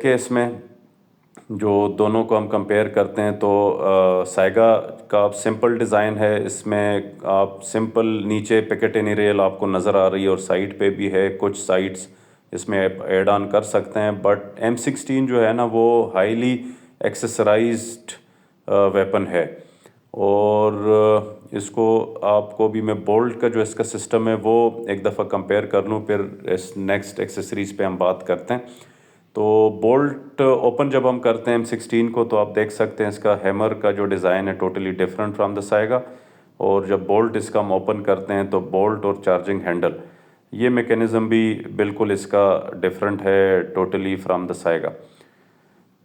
कि इसमें जो दोनों को हम कंपेयर करते हैं तो साइगा का सिंपल डिज़ाइन है। इसमें आप सिंपल नीचे पिकेटिनी रेल आपको नज़र आ रही है और साइड पे भी है, कुछ साइड्स इसमें ऐड ऑन कर सकते हैं। बट M16 जो है ना वो हाईली एक्सेसराइज्ड वेपन है। और इसको आपको भी मैं बोल्ट का जो इसका सिस्टम है वो एक दफ़ा कंपेयर कर लूँ, फिर इस नेक्स्ट एक्सेसरीज़ पे हम बात करते हैं। तो बोल्ट ओपन जब हम करते हैं M16 को तो आप देख सकते हैं इसका हैमर का जो डिज़ाइन है totally different from the Saiga. और जब बोल्ट इसका हम ओपन करते हैं तो बोल्ट और चार्जिंग हैंडल ये मेकैनिज़्म भी बिल्कुल इसका डिफरेंट है टोटली फ्रॉम द साइगा।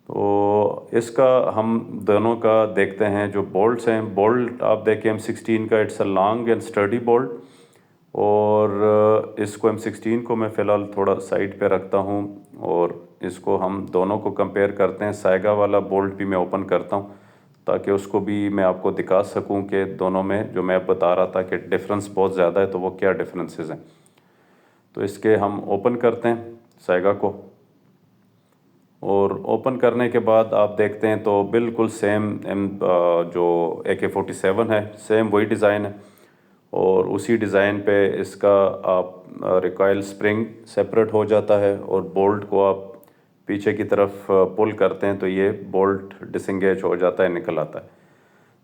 तो इसका हम दोनों का देखते हैं। जो बोल्ट्स हैं, बोल्ट आप देखें M16 का it's a long and study bolt. और इसको M16 को मैं फ़िलहाल थोड़ा साइड पे रखता हूँ और इसको हम दोनों को कंपेयर करते हैं। साइगा वाला बोल्ट भी मैं ओपन करता हूँ ताकि उसको भी मैं आपको दिखा सकूँ कि दोनों में जो मैं बता रहा था कि डिफरेंस बहुत ज़्यादा है तो वो क्या डिफरेंसेस हैं। तो इसके हम ओपन करते हैं साइगा को, और ओपन करने के बाद आप देखते हैं तो बिल्कुल सेम जो AK-47 है सेम वही डिज़ाइन है। और उसी डिज़ाइन पे इसका आप रिकॉइल स्प्रिंग सेपरेट हो जाता है और बोल्ट को आप पीछे की तरफ पुल करते हैं तो ये बोल्ट डिसंगेज हो जाता है, निकल आता है।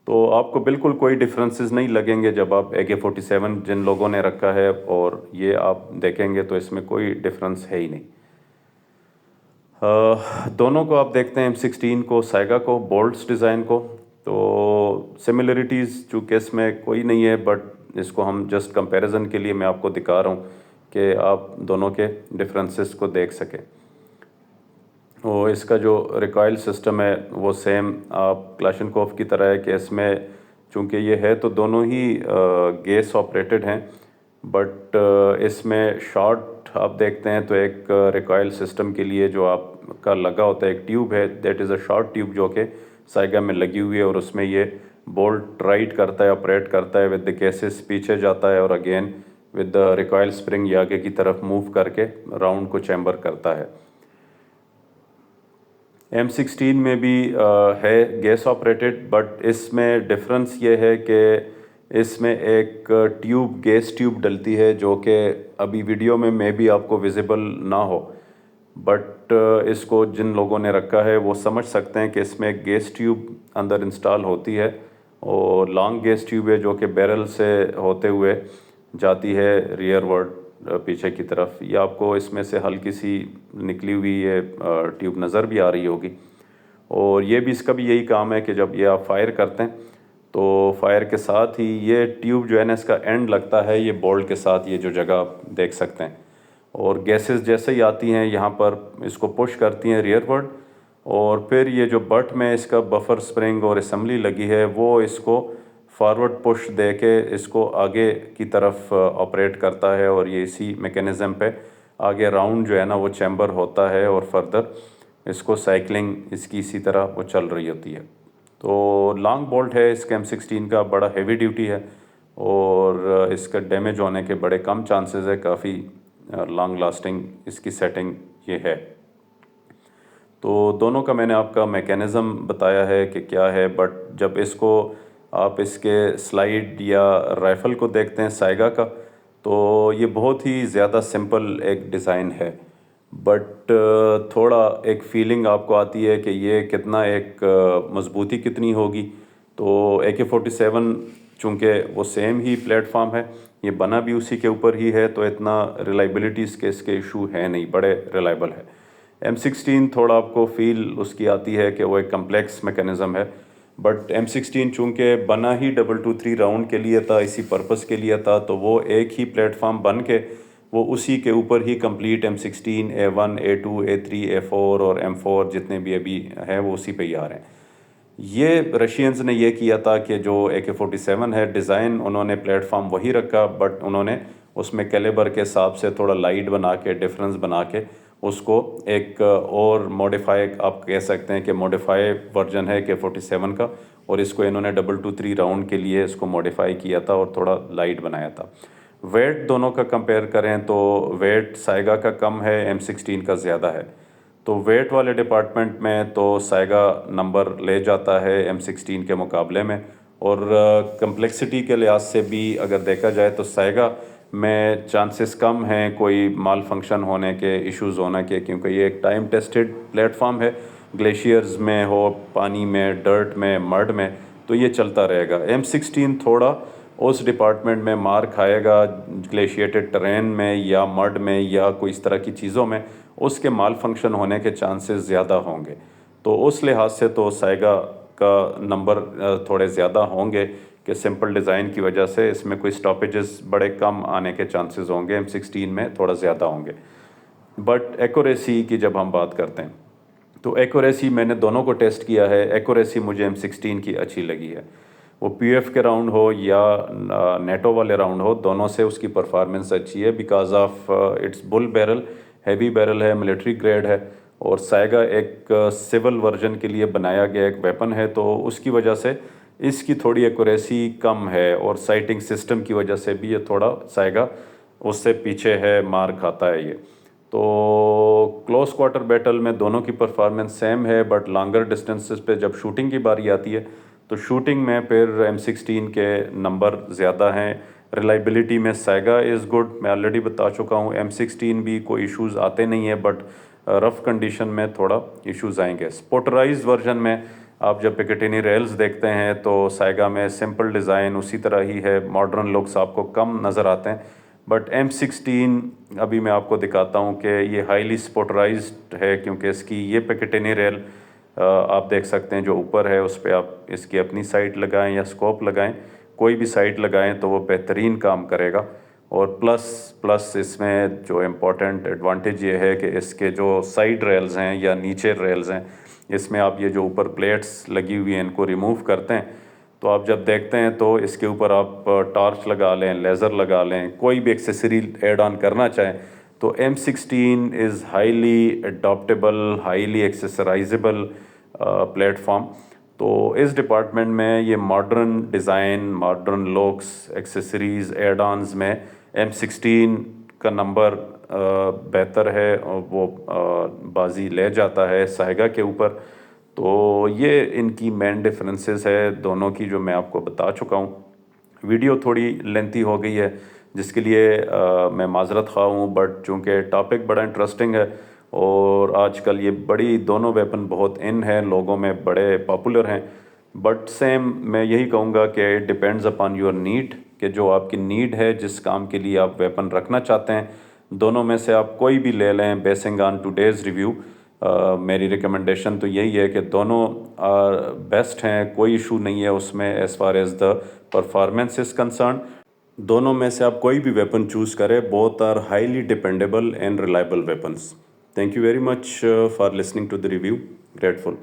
तो आपको बिल्कुल कोई डिफरेंसेस नहीं लगेंगे जब आप AK-47 जिन लोगों ने रखा है और ये आप देखेंगे तो इसमें कोई डिफरेंस है ही नहीं। दोनों को आप देखते हैं M16 को, साइगा को, बोल्ट्स डिज़ाइन को, तो सिमिलरिटीज़ चूँकि इसमें कोई नहीं है, बट इसको हम जस्ट कंपैरिजन के लिए मैं आपको दिखा रहा हूँ कि आप दोनों के डिफरेंसेस को देख सकें। और इसका जो रिकॉइल सिस्टम है वो सेम आप क्लाशनकोफ की तरह है कि इसमें चूँकि ये है तो दोनों ही गैस ऑपरेटेड हैं। बट इसमें शॉट आप देखते हैं तो एक रिकॉइल सिस्टम के लिए जो आपका लगा होता है एक ट्यूब है, that is a short tube जो कि साइगा में लगी हुई है और उसमें ये बोल्ट राइट करता है, ऑपरेट करता है विद द केसेस, पीछे जाता है और again with the recoil spring ये आगे की तरफ मूव करके राउंड को चैम्बर करता है। M16 में भी है गैस ऑपरेटेड, बट इसमें डिफरेंस ये है कि इसमें एक ट्यूब, गैस ट्यूब डलती है जो कि अभी वीडियो में मे भी आपको विजिबल ना हो, बट इसको जिन लोगों ने रखा है वो समझ सकते हैं कि इसमें एक गैस ट्यूब अंदर इंस्टॉल होती है और लॉन्ग गैस ट्यूब है जो कि बैरल से होते हुए जाती है रियर वर्ड पीछे की तरफ। ये आपको इसमें से हल्की सी निकली हुई ये ट्यूब नज़र भी आ रही होगी। और ये भी, इसका भी यही काम है कि जब ये आप फायर करते हैं तो फायर के साथ ही ये ट्यूब जो है ना इसका एंड लगता है ये बोल्ट के साथ, ये जो जगह आप देख सकते हैं। और गैसेस जैसे ही आती हैं यहाँ पर इसको पुश करती हैं रियरवर्ड, और फिर ये जो बट में इसका बफर स्प्रिंग और असम्बली लगी है वो इसको फॉरवर्ड पुश दे के इसको आगे की तरफ ऑपरेट करता है। और ये इसी मैकेनिज़्म पे आगे राउंड जो है ना वो चैम्बर होता है और फर्दर इसको साइकिलिंग इसकी इसी तरह वो चल रही होती है। तो लॉन्ग बोल्ट है इसका M16 का, बड़ा हेवी ड्यूटी है और इसका डैमेज होने के बड़े कम चांसेस है, काफ़ी लॉन्ग लास्टिंग इसकी सेटिंग ये है। तो दोनों का मैंने आपका मैकेनिज़्म बताया है कि क्या है, बट जब इसको आप इसके स्लाइड या राइफ़ल को देखते हैं साइगा का तो ये बहुत ही ज़्यादा सिंपल एक डिज़ाइन है, बट थोड़ा एक फीलिंग आपको आती है कि ये कितना एक मजबूती कितनी होगी। तो AK-47 चूँकि वो सेम ही प्लेटफॉर्म है, ये बना भी उसी के ऊपर ही है, तो इतना रिलायबिलिटीज़ के इसके इशू है नहीं, बड़े रिलायबल है। M16 थोड़ा आपको फील उसकी आती है कि वो एक कम्प्लेक्स मैकेनिज़्म है, बट M16 चूँकि बना ही 223 राउंड के लिए था, इसी पर्पस के लिए था, तो वो एक ही प्लेटफॉर्म बन के वो उसी के ऊपर ही complete M16 A1 A2 A3 A4 और M4 जितने भी अभी हैं वो उसी पे ही आ रहे हैं। ये रशियंस ने ये किया था कि जो AK-47 है डिज़ाइन उन्होंने प्लेटफॉर्म वही रखा, बट उन्होंने उसमें कैलिबर के हिसाब से थोड़ा लाइट बना के, डिफरेंस बना के उसको एक और मॉडिफाई, आप कह सकते हैं कि मॉडिफाई वर्जन है AK-47 का, और इसको इन्होंने 223 राउंड के लिए इसको मॉडिफाई किया था और थोड़ा लाइट बनाया था। वेट दोनों का कंपेयर करें तो वेट साइगा का कम है, M16 का ज़्यादा है। तो वेट वाले डिपार्टमेंट में तो साइगा नंबर ले जाता है M16 के मुकाबले में, और कम्प्लेक्सिटी के लिहाज से भी अगर देखा जाए तो साइगा में चांसेस कम हैं कोई माल फंक्शन होने के, इश्यूज होने के, क्योंकि ये एक टाइम टेस्टेड प्लेटफॉर्म है। ग्लेशियर्स में हो, पानी में, डर्ट में, मड में, तो ये चलता रहेगा। M16 थोड़ा उस डिपार्टमेंट में मार खाएगा ग्लेशिएटेड टरेन में या मड में या कोई इस तरह की चीज़ों में, उसके माल फंक्शन होने के चांसेस ज़्यादा होंगे। तो उस लिहाज से तो साइगा का नंबर थोड़े ज़्यादा होंगे कि सिंपल डिज़ाइन की वजह से इसमें कोई स्टॉपेजेस बड़े कम आने के चांसेस होंगे, M16 में थोड़ा ज़्यादा होंगे। बट एक्यूरेसी की जब हम बात करते हैं तो एक्यूरेसी मैंने दोनों को टेस्ट किया है। एक्यूरेसी मुझे M16 की अच्छी लगी है, वो PF के राउंड हो या नेटो वाले राउंड हो, दोनों से उसकी परफॉर्मेंस अच्छी है because of its bull barrel, heavy barrel है, मिलिट्री ग्रेड है, और साइगा एक सिविल वर्जन के लिए बनाया गया एक वेपन है, तो उसकी वजह से इसकी थोड़ी एक्यूरेसी कम है, और साइटिंग सिस्टम की वजह से भी ये थोड़ा साइगा उससे पीछे है, मार खाता है ये। तो क्लोज क्वार्टर बैटल में दोनों की परफॉर्मेंस सेम है, बट लॉन्गर डिस्टेंसेस पे जब शूटिंग की बारी आती है तो शूटिंग में फिर M16 के नंबर ज़्यादा हैं। रिलायबिलिटी में साइगा इज़ गुड, मैं ऑलरेडी बता चुका हूँ। M16 भी कोई इश्यूज़ आते नहीं है, बट रफ़ कंडीशन में थोड़ा इश्यूज़ आएंगे। स्पोर्टराइज्ड वर्जन में आप जब पिकेटिनी रेल्स देखते हैं तो साइगा में सिंपल डिज़ाइन उसी तरह ही है, मॉडर्न लुक्स आपको कम नज़र आते हैं। बट M16 अभी मैं आपको दिखाता हूँ कि ये हाईली स्पोर्टराइज्ड है, क्योंकि इसकी ये पिकेटिनी रेल आप देख सकते हैं जो ऊपर है उस पर आप इसकी अपनी साइट लगाएं या स्कोप लगाएं, कोई भी साइट लगाएं तो वो बेहतरीन काम करेगा। और प्लस इसमें जो इम्पोर्टेंट एडवांटेज ये है कि इसके जो साइड रेल्स हैं या नीचे रेल्स हैं, इसमें आप ये जो ऊपर प्लेट्स लगी हुई हैं इनको रिमूव करते हैं, तो आप जब देखते हैं तो इसके ऊपर आप टॉर्च लगा लें, लेज़र लगा लें, कोई भी एक्सेसरी ऐड ऑन करना चाहें, तो M16 is highly adaptable, highly accessorizable platform. तो इस डिपार्टमेंट में ये modern design, modern looks, accessories, एड ऑन्स में M16 का नंबर बेहतर है, और वो बाजी ले जाता है साइगा के ऊपर। तो ये इनकी मेन डिफरेंसेस है दोनों की, जो मैं आपको बता चुका हूँ। वीडियो थोड़ी लेंथी हो गई है जिसके लिए मैं माजरत खा हूँ, बट चूँकि टॉपिक बड़ा इंटरेस्टिंग है और आजकल ये बड़ी दोनों वेपन बहुत इन है, लोगों में बड़े पॉपुलर हैं। बट सेम मैं यही कहूँगा कि डिपेंड्स अपॉन योर नीड, कि जो आपकी नीड है, जिस काम के लिए आप वेपन रखना चाहते हैं, दोनों में से आप कोई भी ले लें बेसिंग ऑन टुडेज़ रिव्यू। मेरी रिकमेंडेशन तो यही है कि दोनों बेस्ट हैं, कोई इशू नहीं है उसमें as far as the performance is concern. दोनों में से आप कोई भी वेपन चूज़ करें, both are highly dependable and reliable weapons. Thank you very much for listening to the review, grateful.